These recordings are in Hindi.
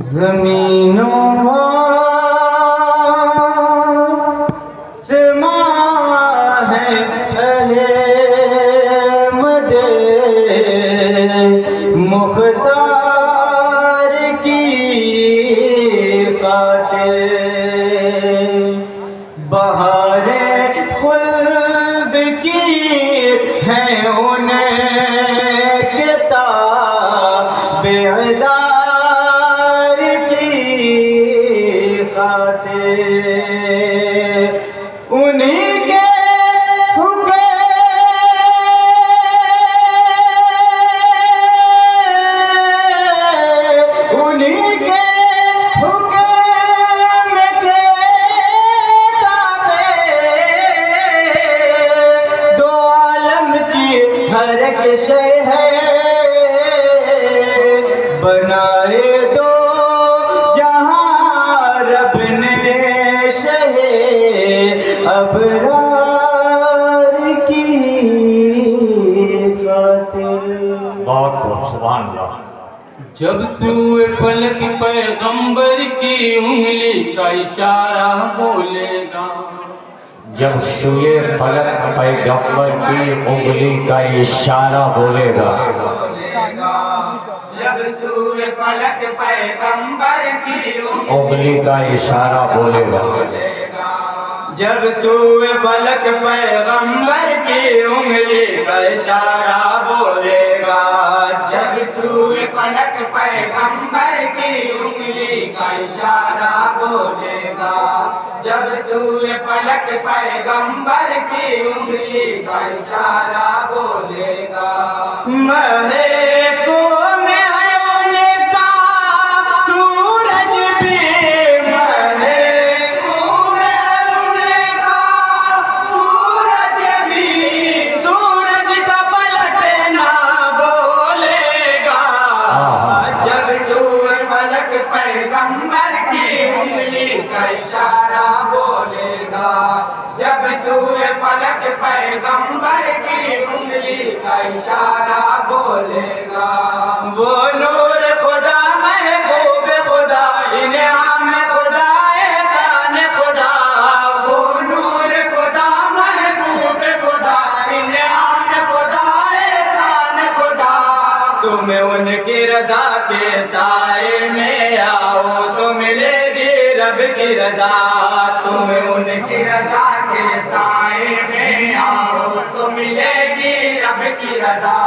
ज़मीनों आसमां है अहमद मुख्तार की खातिर, बहारे खुल्द की हैं उनके ताबेदार की खातिर, उन्हीं के हर एक शय है बनाए दो जहां रब ने शहे अबरार की खातिर। बहुत खूब, सुभान अल्लाह। जब सूए फलक पैगंबर की उंगली का इशारा बोलेगा, जब सूए फलक पैगंबर की उंगली का इशारा बोलेगा, जब सूए फलक पैगंबर की उंगली का इशारा बोलेगा, जब सूए फलक पैगंबर की उंगली का इशारा बोलेगा, जब सूए फलक पैगंबर की उंगली का इशारा बोलेगा, जब सूए फलक पैगंबर की उंगली का इशारा बोलेगा, महको में है उनका सूरज भी, महको में है उनका सूरज भी, सूरज का पलटना बोलेगा, जब सूए फलक पैगंबर की उंगली का इशारा बोलेगा, जब सूए फलक पैगंबर की उंगली का इशारा बोलेगा, वो नूर खुदा महबूब खुदा इनाम खुदा एहसान खुदा, वो नूर खुदा महबूब खुदा इनाम खुदा एहसान खुदा, तुम उनकी रजा के साए में आओ तो मिलेगी रब की रजा, तुम उनकी रजा के साए में आओ तो मिलेगी रब की रजा।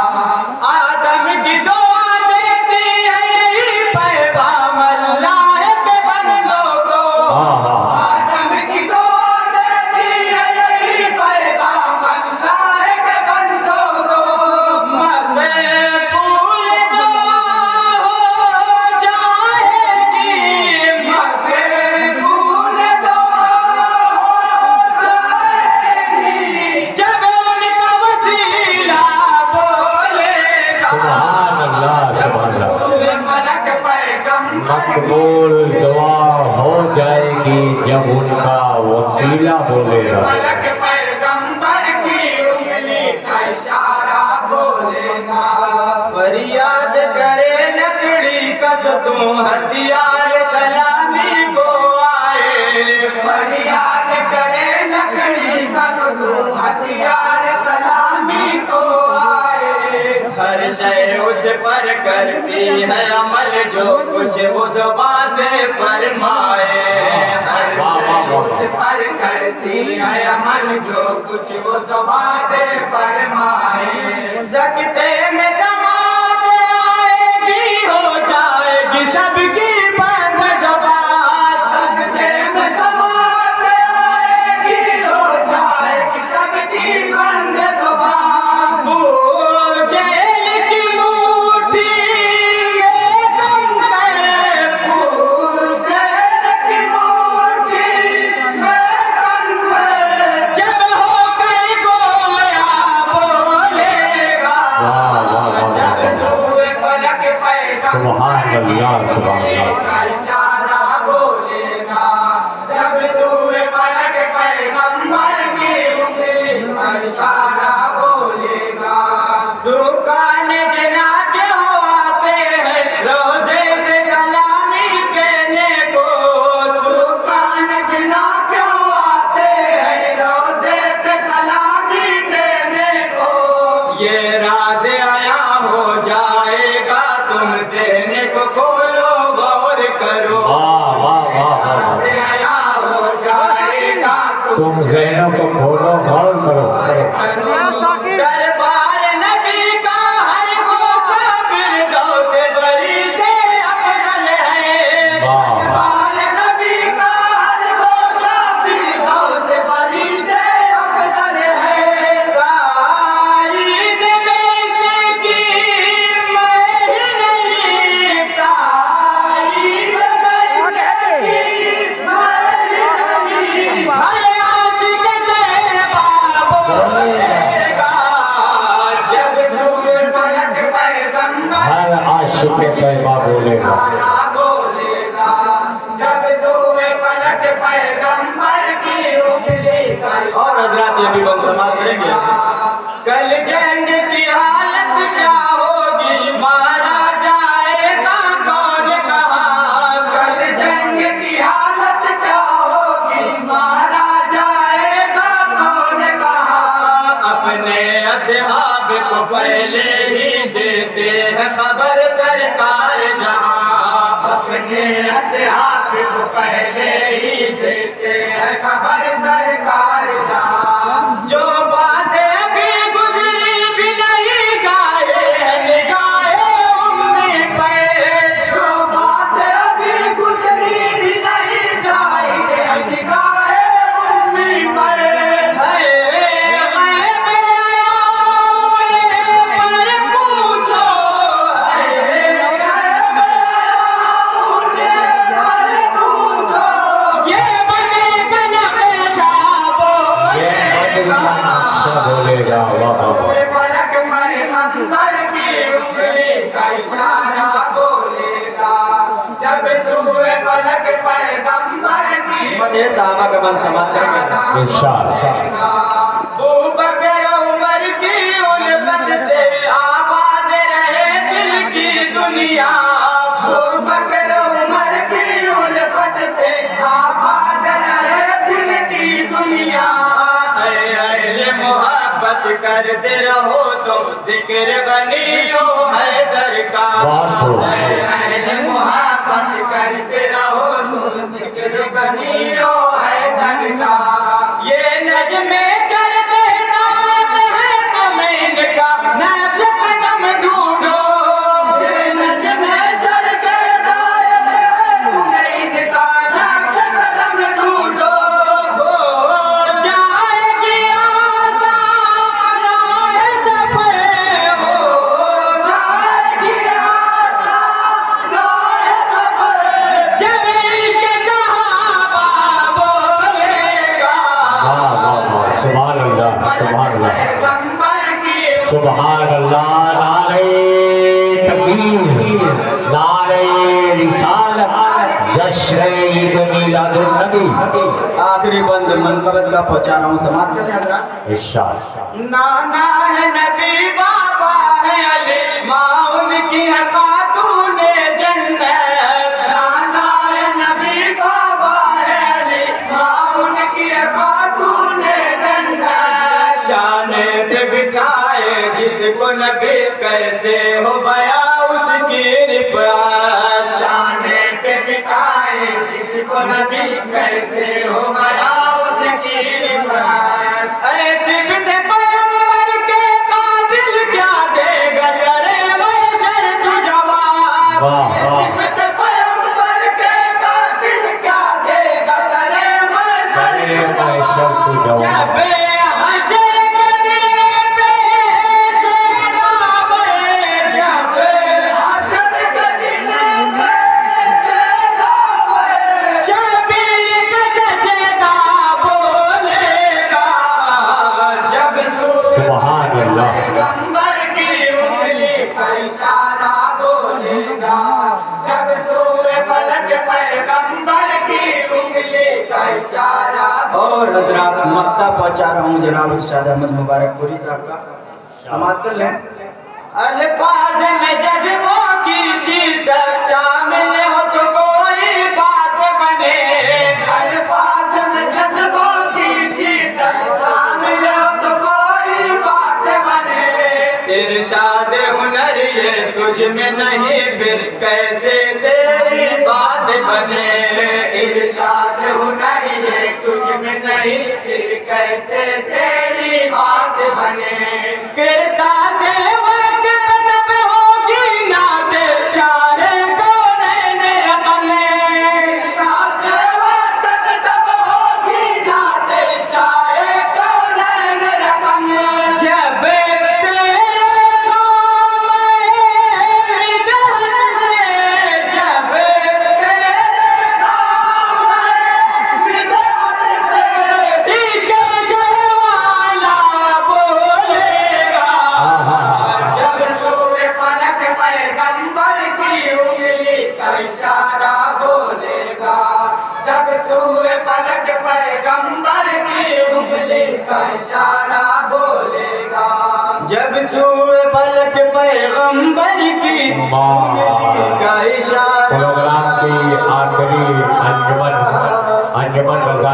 आदम की दुआ देती है यही पैगाम अल्लाह के बंदों को, आदम की दुआ देती है यही पैगाम अल्लाह के बंदों को, मकबूल दुआ हो जाएगी, मकबूल दुआ हो जाएगी, जब उनका वसीला बोलेगा, सुभान अल्लाह, सुभान अल्लाह। मलक पैगंबर मकबूल दुआ हो जाएगी जब उनका वसीला बोलेगा, मलक पैगंबर की उंगली का इशारा बोलेगा, फरियाद करे लकड़ी का सतूं हथियार सलामी को आए, फरियाद करे लकड़ी का सुदू हथियार सलामी को आए, हर शय उस पर करती है अमल जो कुछ वो ज़ुबान से फरमाए, हर शय उस पर करती है अमल जो कुछ वो ज़ुबान से फरमाए, सकते में समात आएगी हो जाएगी सबकी बंद ज़ुबान, सकते में समात आएगी हो जाएगी सबकी बंद ज़ुबान, वो जेल की मुट्ठी में दम करे, जेल की मुट्ठी में कंकर, जब होकर गोया बोलेगा, वाह वाह वाह, जब सूए फलक पैगंबर सुभान अल्लाह, सुभान अल्लाह। इशारा बोलेगा। सुकान जना क्यों आते हैं रोजे पे सलामी देने को, सुकान जना क्यों आते हैं रोजे पे सलामी देने को। ये राज आया हो जाएगा तुमसे को खोलो गौर करो। वाह वाह वाह वाह। राज आया हो जाएगा तुम ज़हनों को खोलो, गौर करो। दरबार नबी का हर गोशा फिरदौस बरी से अफजल है। वाह वाह। दरबार नबी का हर गोशा फिरदौस बरी से अफजल है। ताईद में इसकी मैं ही नहीं, ताईद में हर आशिक तैयबा बोलेगा जब सूए पलक पैगंबर हर आशिक तैयबा बोलेगा। बोलेगा। जब सूए पलक पैगंबर की उंगली का और हजरात ये भी बंद समाप्त करेंगे। कल जंग की हालत क्या होगी मारा जाएगा कौन कहा। कल जंग की हालत क्या होगी मारा जाएगा कौन कहा। अपने असहाब को पहले ही देते हैं खबर सरकार जहां। अपने असहाब को पहले ही देते हैं खबर सरकार जहां। जो बातें भी गुजरी भी नहीं जाए निगाहे उम्मी पे। जो बात अभी गुजरी भी नहीं जाहिर है निगाहे उम्मी पर। है गैब आया पर पूछो ये बदर का नक्शा ये बोलेगा। बदर का नक्शा बोलेगा। वाह वाह वाह। पलक पैगंबर की उंगली का इशारा बोलेगा। जब सूए पलक पैगंबर की मदे साहबा का बंद समाप्त करेंगे। इरशाद। अबू बकर उमर की उल्फत से आबाद रहे दिल की दुनिया। अबू बकर उमर की उल्फत से आबाद रहे दिल की दुनिया। अहले मोहब्बत करते रहो तुम जिक्र गनियो हैदर का। बहुत खूब। अहले मोहब्बत करते रहो तुम जिक्र गनियो हैदर का। ये नज़्मे चरखे दाग है तुम इनका नक्श कदम ढूंढो। ये नज़्मे चढ़ के दायत है तुम्हें इनका नक्श कदम ढूंढो। हो जाएगी आसान राह सफ़र हो। जाएगी आसान राह सफ़र। जब इश्क सहाबा बोलेगा। वाह वाह वाह। सुभान अल्लाह, सुभान अल्लाह, पैगंबर की सुभान अल्लाह। नारे तकबीर, नारे रिसालत, जश्न ईद मिलादुन नबी। आखिरी बंद मनकबत का पहुंचा रहा हूँ, समाप्त करें हजरात। इरशाद। नाना है नबी बाबा है अली माँ उनकी है खातूने जन्नत। नाना है नबी बाबा है अली माँ उनकी खातूने जन्नत। शान पे बिठाए जिसको नबी कैसे हो बया उसकी रिफात। शान पे बिठाए जिसको नबी कैसे हो गया उसकी रिफात। ऐसी बिते पैगंबर के कातिल क्या देगा सरे महशर तू जवाब। वाह वाह। सिमत पैगंबर के कातिल क्या देगा सरे सरे महशर तू जवाब। जब हशर के दिन पेश आवे, जब हशर के दिन पेश आवे। शबीर पे सजदा बोलेगा। जब सुभान अल्लाह। पैगंबर की उंगली का इशारा बोलेगा। जब सूए पलक पैगंबर की उंगली का इशारा और हजरात मक्ता पहुंचा रहा हूँ जनाब इरशाद अहमद मुबारकपुरी साहब का, समाप्त कर लें। अल्फाज में जज्बों की शिद्दत शामिल हो तो कोई बात बने, अल्फाज में जज्बों की शिद्दत शामिल हो तो कोई बात बने। इरशाद हुनर ये तुझ में नहीं फिर कैसे तेरी बात बने, इरशाद हुनर ये तुझ में नहीं फिर कैसे तेरी बात बने। गिरता से वक्त पे तब होगी नाते शारे कौनैन रकने, गिरता से वक्त पे तब होगी नाते शाये कौनैन रकने। जब तेरे नाम मिदहत से, जब तेरे नाम मिदहत से इश्क शर्वाला बोलेगा, जब सूए फलक पैगंबर की उंगली का इशारा बोलेगा, जब सूए फलक पैगंबर की उंगली का इशारा बोलेगा। जब सूए फलक पैगंबर की उंगली का इशारा प्रोग्राम की आखिरी